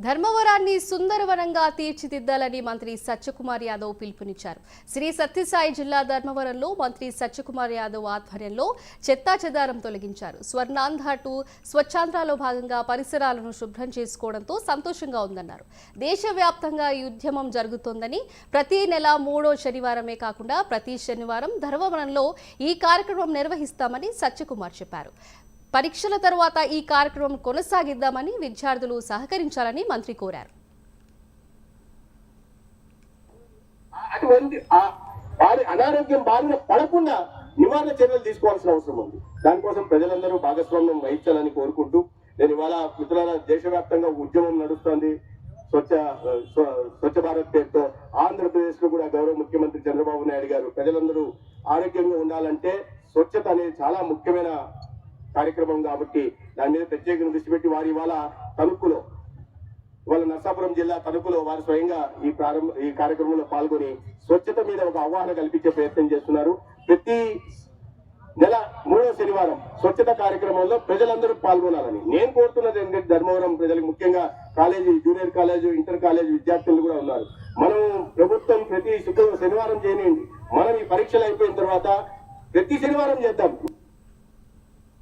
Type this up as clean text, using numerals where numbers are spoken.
ధర్మవరాన్ని సుందరవనంగా తీర్చిదిద్దాలని మంత్రి సత్యకుమార్ యాదవ్ పిలుపునిచ్చారు. శ్రీ సత్యసాయి జిల్లా ధర్మవరంలో మంత్రి సత్యకుమార్ యాదవ్ ఆధ్వర్యంలో చెత్తాచెదారం తొలగించారు. స్వర్ణాంధ్ర టు స్వచ్ఛాంధ్రలో భాగంగా పరిసరాలను శుభ్రం చేసుకోవడంతో సంతోషంగా ఉందన్నారు. దేశవ్యాప్తంగా ఈ ఉద్యమం జరుగుతోందని, ప్రతి నెల 3వ శనివారమే కాకుండా ప్రతి శనివారం ధర్మవరంలో ఈ కార్యక్రమం నిర్వహిస్తామని సత్యకుమార్ చెప్పారు. పరీక్షల తరువాత ఈ కార్యక్రమం కొనసాగిద్దామని విద్యార్థులు సహకరించాలని మంత్రి కోరారు. అటువంటి వారి అనారోగ్యం బారిన పడకుండా నివారణ చర్యలు తీసుకోవాల్సిన అవసరం ఉంది. దానికోసం ప్రజలందరూ భాగస్వామ్యం వహించాలని కోరుకుంటూ నేను ఇవాళ మిత్రుల దేశవ్యాప్తంగా ఉద్యమం నడుస్తోంది. స్వచ్ఛ భారత్ పేరుతో ఆంధ్రప్రదేశ్ లో కూడా గౌరవ ముఖ్యమంత్రి చంద్రబాబు నాయుడు గారు ప్రజలందరూ ఆరోగ్యంగా ఉండాలంటే స్వచ్ఛత అనేది చాలా ముఖ్యమైన కార్యక్రమం కాబట్టి దాని మీద ప్రత్యేకంగా దృష్టి పెట్టి వారి ఇవాళ తణుకులో, ఇవాళ నర్సాపురం జిల్లా తణుకులో వారు స్వయంగా ఈ కార్యక్రమంలో పాల్గొని స్వచ్ఛత మీద ఒక అవగాహన కల్పించే ప్రయత్నం చేస్తున్నారు. ప్రతి నెల 3వ శనివారం స్వచ్ఛత కార్యక్రమంలో ప్రజలందరూ పాల్గొనాలని నేను కోరుతున్నది ఏంటంటే, ధర్మవరం ప్రజలకు ముఖ్యంగా college, junior college, inter college విద్యార్థులు కూడా ఉన్నారు. మనం ప్రభుత్వం ప్రతి శనివారం చేయనియండి, మనం ఈ పరీక్షలు అయిపోయిన తర్వాత ప్రతి శనివారం చేద్దాం.